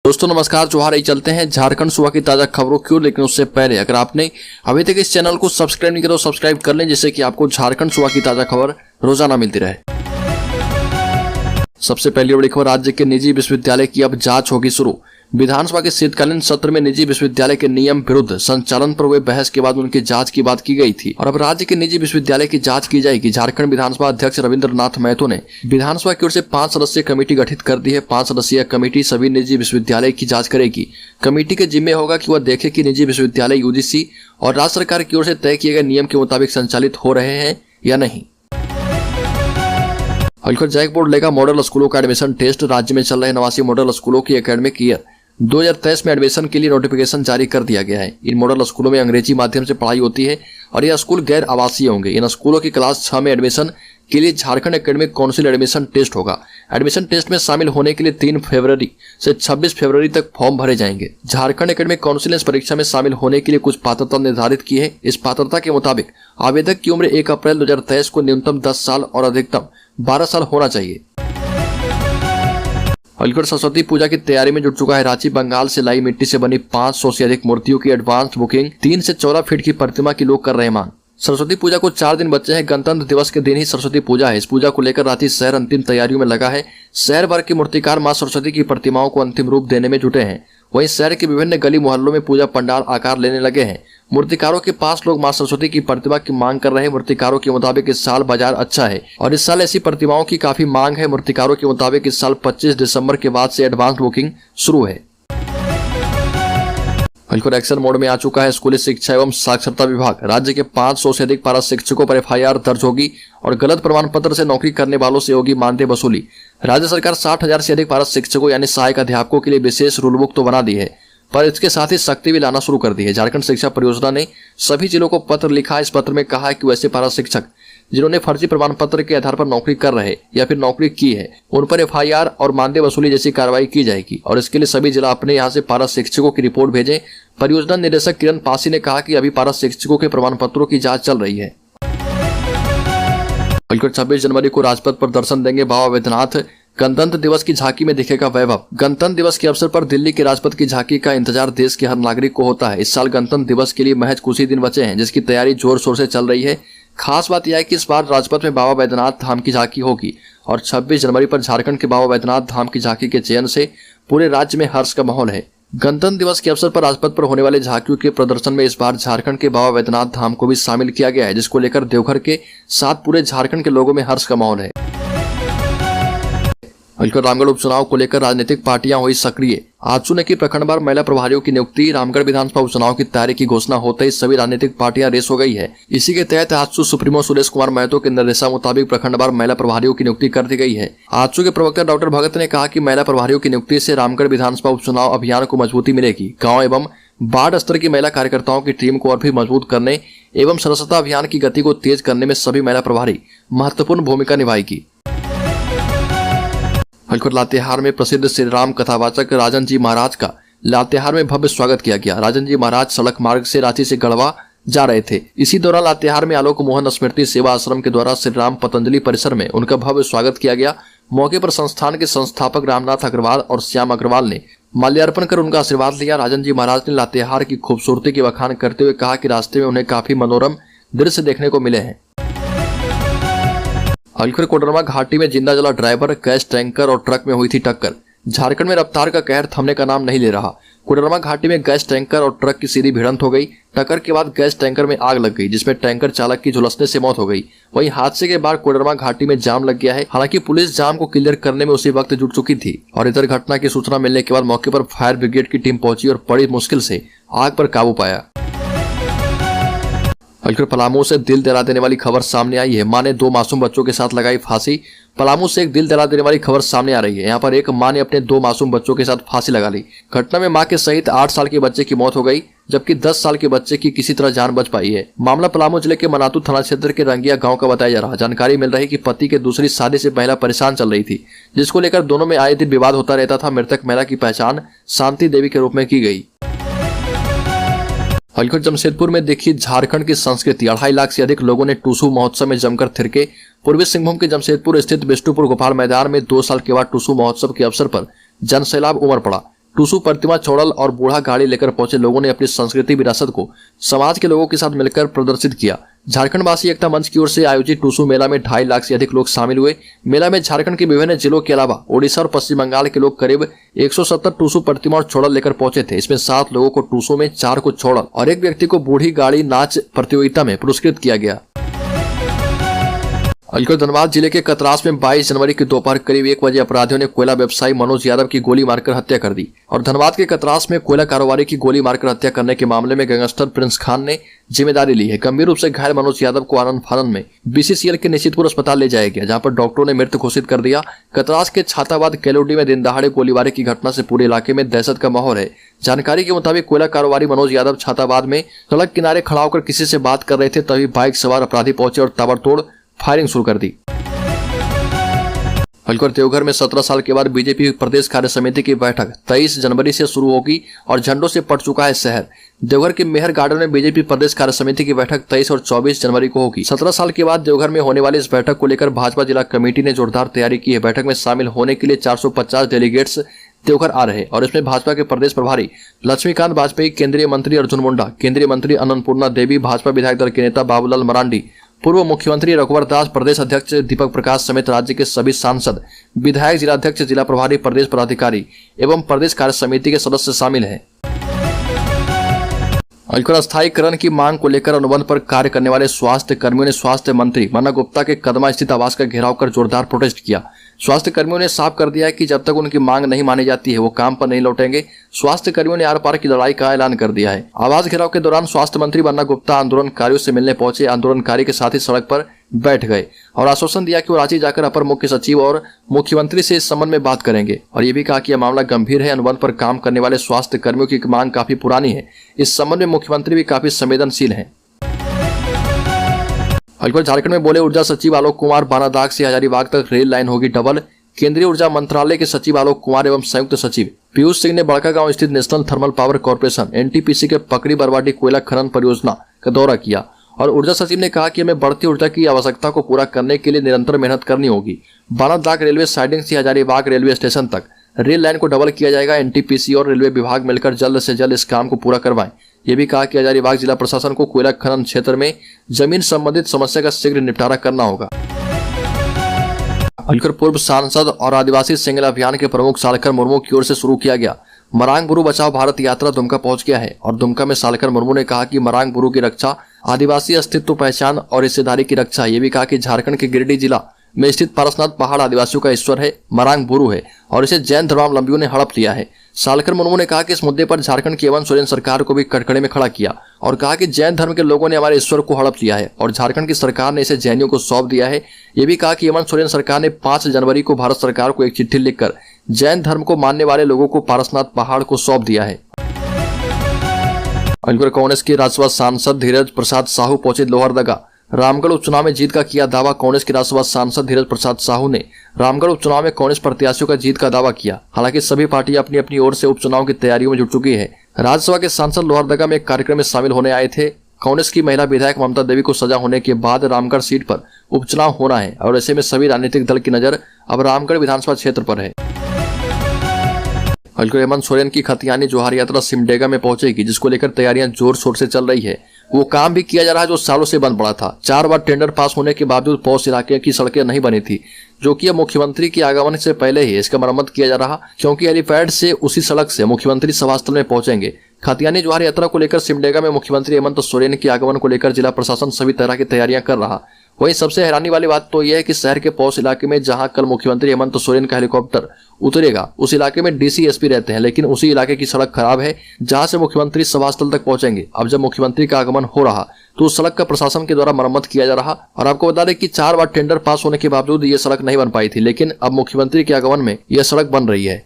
दोस्तों नमस्कार, जोहार। ही चलते हैं झारखंड सूबा की ताजा खबरों की ओर, लेकिन उससे पहले अगर आपने अभी तक इस चैनल को सब्सक्राइब नहीं किया तो सब्सक्राइब कर लें, जिससे कि आपको झारखंड सूबा की ताजा खबर रोजाना मिलती रहे। सबसे पहली बड़ी खबर, राज्य के निजी विश्वविद्यालय की अब जांच होगी शुरू। विधानसभा के शीतकालीन सत्र में निजी विश्वविद्यालय के नियम विरुद्ध संचालन पर हुए बहस के बाद उनकी जांच की बात की गई थी और अब राज्य के निजी विश्वविद्यालय की जांच की जाएगी। झारखंड विधानसभा अध्यक्ष रविंद्रनाथ महतो ने विधानसभा की ओर से 5 सदस्यीय कमेटी गठित कर दी है। 5 सदस्यीय कमेटी सभी निजी विश्वविद्यालय की जाँच करेगी। कमेटी के जिम्मे होगा कि वह देखे कि निजी विश्वविद्यालय यूजीसी और राज्य सरकार की ओर से तय किए गए नियम के मुताबिक संचालित हो रहे हैं या नहीं। जैक बोर्ड लेगा मॉडल स्कूलों का एडमिशन टेस्ट। राज्य में चल रहे 89 मॉडल स्कूलों की एकेडमिक ईयर 2023 में एडमिशन के लिए नोटिफिकेशन जारी कर दिया गया है। इन मॉडल स्कूलों में अंग्रेजी माध्यम से पढ़ाई होती है और यह स्कूल गैर आवासीय होंगे। इन स्कूलों की क्लास 6 में एडमिशन के लिए Jharkhand academic council admission test होगा। एडमिशन टेस्ट में शामिल होने के लिए 3 फरवरी से 26 फरवरी तक फॉर्म भरे जाएंगे। झारखंड एकेडमिक काउंसिल ने इस परीक्षा में शामिल होने के लिए कुछ पात्रता निर्धारित की है। इस पात्रता के मुताबिक आवेदक की उम्र 1 अप्रैल 2023 को न्यूनतम 10 साल और अधिकतम 12 साल होना चाहिए। सरस्वती पूजा की तैयारी में जुट चुका है रांची। बंगाल से लाई मिट्टी से बनी 500 से अधिक मूर्तियों की एडवांस बुकिंग। 3 से 14 फीट की प्रतिमा की लोग कर रहे मांग। सरस्वती पूजा को 4 दिन बचे हैं। गणतंत्र दिवस के दिन ही सरस्वती पूजा है। इस पूजा को लेकर रांची शहर अंतिम तैयारियों में लगा है। शहर भर के मूर्तिकार मां सरस्वती की प्रतिमाओं को अंतिम रूप देने में जुटे हैं। वहीं शहर के विभिन्न गली मोहल्लों में पूजा पंडाल आकार लेने लगे हैं। मूर्तिकारों के पास लोग मां सरस्वती की प्रतिमा की मांग कर रहे हैं। मूर्तिकारों के मुताबिक इस साल बाजार अच्छा है और इस साल ऐसी प्रतिमाओं की काफी मांग है। मूर्तिकारों के मुताबिक इस साल 25 दिसंबर के बाद से एडवांस बुकिंग शुरू है। एक्शन मोड में आ चुका है स्कूली शिक्षा एवं साक्षरता विभाग। राज्य के 500 से अधिक पारा शिक्षकों पर FIR दर्ज होगी और गलत प्रमाण पत्र से नौकरी करने वालों से होगी मानदेय वसूली। राज्य सरकार 60,000 से अधिक पारा शिक्षकों यानी सहायक अध्यापकों के लिए विशेष रूल बुक तो बना दी है, पर इसके साथ ही सख्ती भी लाना शुरू कर दी है। झारखंड शिक्षा परियोजना ने सभी जिलों को पत्र लिखा। इस पत्र में कहा है कि वैसे पारा शिक्षक जिन्होंने फर्जी प्रमाण पत्र के आधार पर नौकरी कर रहे या फिर नौकरी की है, उन पर FIR और मानदेय वसूली जैसी कार्रवाई की जाएगी और इसके लिए सभी जिला अपने यहां से पारा शिक्षकों की रिपोर्ट भेजें। परियोजना निदेशक किरण पासी ने कहा कि अभी पारा शिक्षकों के प्रमाण पत्रों की जांच चल रही है। 26 जनवरी को राजपथ पर दर्शन देंगे बाबा वैद्यनाथ। गणतंत्र दिवस की झांकी में दिखेगा वैभव। गणतंत्र दिवस के अवसर पर दिल्ली के राजपथ की झांकी का इंतजार देश के हर नागरिक को होता है। इस साल गणतंत्र दिवस के लिए महज कुछ ही दिन बचे हैं, जिसकी तैयारी जोर शोर से चल रही है। खास बात यह है कि इस बार राजपथ में बाबा वैद्यनाथ धाम की झांकी होगी और 26 जनवरी पर झारखंड के बाबा वैद्यनाथ धाम की झांकी के चयन से पूरे राज्य में हर्ष का माहौल है। गणतंत्र दिवस के अवसर पर राजपथ पर होने वाले झांकियों के प्रदर्शन में इस बार झारखंड के बाबा वैद्यनाथ धाम को भी शामिल किया गया है, जिसको लेकर देवघर के साथ पूरे झारखंड के लोगों में हर्ष का माहौल है। रामगढ़ उपचुनाव को लेकर राजनीतिक पार्टियां हुई सक्रिय। आजसू ने की प्रखंडवार महिला प्रभारियों की नियुक्ति। रामगढ़ विधानसभा उपचुनाव की तैयारी की घोषणा होते ही सभी राजनीतिक पार्टियां रेस हो गई है। इसी के तहत आजसू सुप्रीमो सुरेश कुमार महतो के निर्देशा मुताबिक प्रखंडवार महिला प्रभारियों की नियुक्ति कर दी गई है। आजसू के प्रवक्ता डॉक्टर भगत ने कहा कि महिला प्रभारियों की नियुक्ति से रामगढ़ विधानसभा उपचुनाव अभियान को मजबूती मिलेगी। गाँव एवं वार्ड स्तर की महिला कार्यकर्ताओं की टीम को और भी मजबूत करने एवं सदस्यता अभियान की गति को तेज करने में सभी महिला प्रभारी महत्वपूर्ण भूमिका निभाएगी। लातेहार में प्रसिद्ध श्री राम कथावाचक राजन जी महाराज का लातेहार में भव्य स्वागत किया गया। राजन जी महाराज सड़क मार्ग से रांची से गढ़वा जा रहे थे। इसी दौरान लातेहार में आलोक मोहन स्मृति सेवा आश्रम के द्वारा श्री राम पतंजलि परिसर में उनका भव्य स्वागत किया गया। मौके पर संस्थान के संस्थापक रामनाथ अग्रवाल और श्याम अग्रवाल ने माल्यार्पण कर उनका आशीर्वाद लिया। राजन जी महाराज ने लातेहार की खूबसूरती की बखान करते हुए कहा कि रास्ते में उन्हें काफी मनोरम दृश्य देखने को मिले हैं। कोडरमा घाटी में जिंदा जला ड्राइवर, गैस टैंकर और ट्रक में हुई थी टक्कर। झारखंड में रफ्तार का कहर थमने का नाम नहीं ले रहा। कोडरमा घाटी में गैस टैंकर और ट्रक की सीधी भिड़ंत हो गई। टक्कर के बाद गैस टैंकर में आग लग गई, जिसमें टैंकर चालक की झुलसने से मौत हो गई। वहीं हादसे के बाद कोडरमा घाटी में जाम लग गया है। हालांकि पुलिस जाम को क्लियर करने में उसी वक्त जुट चुकी थी और इधर घटना की सूचना मिलने के बाद मौके पर फायर ब्रिगेड की टीम पहुंची और बड़ी मुश्किल से आग पर काबू पाया। पलामू से दिल दहला देने वाली खबर सामने आई है। मां ने 2 मासूम बच्चों के साथ लगाई फांसी। पलामू से एक दिल दहला देने वाली खबर सामने आ रही है। यहाँ पर एक मां ने अपने 2 मासूम बच्चों के साथ फांसी लगा ली। घटना में मां के सहित 8 साल के बच्चे की मौत हो गई, जबकि 10 साल के बच्चे की किसी तरह जान बच पाई है। मामला पलामू जिले के मनातू थाना क्षेत्र के रंगिया गाँव का बताया जा रहा। जानकारी मिल रही कि पति के दूसरी शादी से महिला परेशान चल रही थी, जिसको लेकर दोनों में आए दिन विवाद होता रहता था। मृतक महिला की पहचान शांति देवी के रूप में की गई। जमशेदपुर में देखी झारखंड की संस्कृति। 2.5 लाख से अधिक लोगों ने टूसू महोत्सव में जमकर थिरके। पूर्वी सिंहभूम के जमशेदपुर स्थित विष्णुपुर गोपाल मैदान में 2 साल के बाद टूसू महोत्सव के अवसर पर जनसैलाब उमड़ पड़ा। टूसू प्रतिमा छोड़ल और बूढ़ा गाड़ी लेकर पहुंचे लोगों ने अपनी संस्कृति विरासत को समाज के लोगों के साथ मिलकर प्रदर्शित किया। झारखंड वासी एकता मंच की ओर से आयोजित टूसू मेला में 2.5 लाख से अधिक लोग शामिल हुए। मेला में झारखंड के विभिन्न जिलों के अलावा ओडिशा और पश्चिम बंगाल के लोग करीब 170 टूसू प्रतिमा और छोड़ल लेकर पहुंचे थे। इसमें 7 लोगों को टूसू में, 4 को छोड़ल और 1 व्यक्ति को बूढ़ी गाड़ी नाच प्रतियोगिता में पुरस्कृत किया गया। अलीगढ़ धनबाद जिले के कतरास में 22 जनवरी की दोपहर करीब 1 बजे अपराधियों ने कोयला व्यवसायी मनोज यादव की गोली मारकर हत्या कर दी। और धनबाद के कतरास में कोयला कारोबारी की गोली मारकर हत्या करने के मामले में गैंगस्टर प्रिंस खान ने जिम्मेदारी ली है। गंभीर रूप से घायल मनोज यादव को आनंद फानंद में BCCL के निश्चितपुर अस्पताल ले जाया गया, जहां पर डॉक्टरों ने मृत घोषित कर दिया। कतरास के छाताबाद केलोडी में दिन दहाड़े गोलीबारी की घटना से पूरे इलाके में दहशत का माहौल है। जानकारी के मुताबिक कोयला कारोबारी मनोज यादव छाताबाद में सड़क किनारे खड़ा होकर किसी से बात कर रहे थे, तभी बाइक सवार अपराधी पहुंचे और ताबड़तोड़ फायरिंग शुरू कर दी। हल्कर देवघर में 17 साल के बाद बीजेपी प्रदेश कार्य समिति की बैठक 23 जनवरी से शुरू होगी और झंडों से पट चुका है शहर। देवघर के मेहर गार्डन में बीजेपी प्रदेश कार्य समिति की बैठक 23 और 24 जनवरी को होगी। 17 साल के बाद देवघर में होने वाली इस बैठक को लेकर भाजपा जिला कमेटी ने जोरदार तैयारी की है। बैठक में शामिल होने के लिए 450 डेलीगेट्स देवघर आ रहे और इसमें भाजपा के प्रदेश प्रभारी लक्ष्मीकांत वाजपेयी, केंद्रीय मंत्री अर्जुन मुंडा, केंद्रीय मंत्री अन्नपूर्णा देवी, भाजपा विधायक दल के नेता बाबूलाल मरांडी, पूर्व मुख्यमंत्री रघुवर दास, प्रदेश अध्यक्ष दीपक प्रकाश समेत राज्य के सभी सांसद, विधायक, जिलाध्यक्ष, जिला प्रभारी, प्रदेश पदाधिकारी एवं प्रदेश कार्य समिति के सदस्य शामिल हैं। अलीगढ़ स्थायीकरण की मांग को लेकर अनुबंध पर कार्य करने वाले स्वास्थ्य कर्मियों ने स्वास्थ्य मंत्री मन्ना गुप्ता के कदमा स्थित आवास का घेराव कर जोरदार प्रोटेस्ट किया। स्वास्थ्य कर्मियों ने साफ कर दिया है कि जब तक उनकी मांग नहीं मानी जाती है वो काम पर नहीं लौटेंगे। स्वास्थ्य कर्मियों ने आर पार की लड़ाई का ऐलान कर दिया है। आवास घेराव के दौरान स्वास्थ्य मंत्री मन्ना गुप्ता आंदोलनकारियों से मिलने पहुंचे। आंदोलनकारी के साथ ही सड़क पर बैठ गए और आश्वासन दिया कि वो रांची जाकर अपर मुख्य सचिव और मुख्यमंत्री से इस संबंध में बात करेंगे और ये भी कहा कि यह मामला गंभीर है। अनुबंध पर काम करने वाले स्वास्थ्य कर्मियों की मांग काफी पुरानी है। इस संबंध में मुख्यमंत्री भी काफी संवेदनशील हैं। अलीगढ़ झारखंड में बोले ऊर्जा सचिव आलोक कुमार, बानादाग से हजारीबाग तक रेल लाइन होगी डबल। केंद्रीय ऊर्जा मंत्रालय के सचिव आलोक कुमार एवं संयुक्त सचिव पीयूष सिंह ने बड़कागांव स्थित national thermal power corporation NTPC के पकड़ी बरवाडी कोयला खनन परियोजना का दौरा किया और ऊर्जा सचिव ने कहा कि हमें बढ़ती ऊर्जा की आवश्यकता को पूरा करने के लिए निरंतर मेहनत करनी होगी। बानादाग रेलवे साइडिंग से हजारीबाग रेलवे स्टेशन तक रेल लाइन को डबल किया जाएगा। NTPC और रेलवे विभाग मिलकर जल्द से जल्द इस काम को पूरा करवाएं। ये भी कहा कि हजारीबाग जिला प्रशासन को कोयला खनन क्षेत्र में जमीन संबंधित समस्या का शीघ्र निपटारा करना होगा। अलीगढ़ पूर्व सांसद और आदिवासी सिंगल अभियान के प्रमुख सालकर मुर्मू की ओर से शुरू किया गया मरांग बुरू बचाओ भारत यात्रा दुमका पहुंच गया है और दुमका में सालकर मुर्मू ने कहा कि मरांग बुरू की रक्षा आदिवासी अस्तित्व, पहचान और हिस्सेदारी की रक्षा। ये भी कहा कि झारखंड के गिरिडीह जिला में स्थित पारसनाथ पहाड़ आदिवासियों का ईश्वर है, मरांग बुरू है और इसे जैन धर्मावलंबियों ने हड़प लिया है। सालकर मुर्मू ने कहा कि इस मुद्दे पर झारखंड की हेमंत सोरेन सरकार को भी कटघरे में खड़ा किया और कहा कि जैन धर्म के लोगों ने हमारे ईश्वर को हड़प लिया है और झारखंड की सरकार ने इसे जैनियों को सौंप दिया है। ये भी कहा कि हेमंत सोरेन सरकार ने 5 जनवरी को भारत सरकार को एक चिट्ठी लिखकर जैन धर्म को मानने वाले लोगों को पारसनाथ पहाड़ को सौंप दिया है। अलीगढ़ कांग्रेस के राज्यसभा सांसद धीरज प्रसाद साहू पहुंचे लोहरदगा। रामगढ़ उपचुनाव में जीत का किया दावा। कांग्रेस के राज्यसभा सांसद धीरज प्रसाद साहू ने रामगढ़ उपचुनाव में कांग्रेस प्रत्याशियों का जीत का दावा किया। हालांकि सभी पार्टियां अपनी अपनी ओर से उपचुनाव की तैयारियों में जुट चुकी है। राज्यसभा के सांसद लोहरदगा में एक कार्यक्रम में शामिल होने आए थे। कांग्रेस की महिला विधायक ममता देवी को सजा होने के बाद रामगढ़ सीट पर उपचुनाव होना है और ऐसे में सभी राजनीतिक दल की नजर अब रामगढ़ विधानसभा क्षेत्र पर है। अलीगढ़ हेमंत सोरेन की खतियानी जोहार यात्रा सिमडेगा में पहुंचेगी, जिसको लेकर तैयारियां जोर शोर से चल रही है। वो काम भी किया जा रहा है जो सालों से बंद पड़ा था। 4 बार टेंडर पास होने के बावजूद पौष इलाके की सड़कें नहीं बनी थी, जो कि अब मुख्यमंत्री के आगमन से पहले ही इसका मरम्मत किया जा रहा, क्योंकि हेलीपैड से उसी सड़क से मुख्यमंत्री सभा स्थल में पहुंचेंगे। खतियानी जोहार यात्रा को लेकर सिमडेगा में मुख्यमंत्री हेमंत सोरेन के आगमन को लेकर जिला प्रशासन सभी तरह की तैयारियां कर रहा। वहीं सबसे हैरानी वाली बात तो यह है कि शहर के पौष इलाके में जहां कल मुख्यमंत्री हेमंत सोरेन का हेलीकॉप्टर उतरेगा, उस इलाके में DC SP रहते हैं, लेकिन उसी इलाके की सड़क खराब है जहां से मुख्यमंत्री सभा स्थल तक पहुंचेंगे। अब जब मुख्यमंत्री का आगमन हो रहा तो उस सड़क का प्रशासन के द्वारा मरम्मत किया जा रहा। और आपको बता दें कि 4 बार टेंडर पास होने के बावजूद ये सड़क नहीं बन पाई थी, लेकिन अब मुख्यमंत्री के आगमन में यह सड़क बन रही है।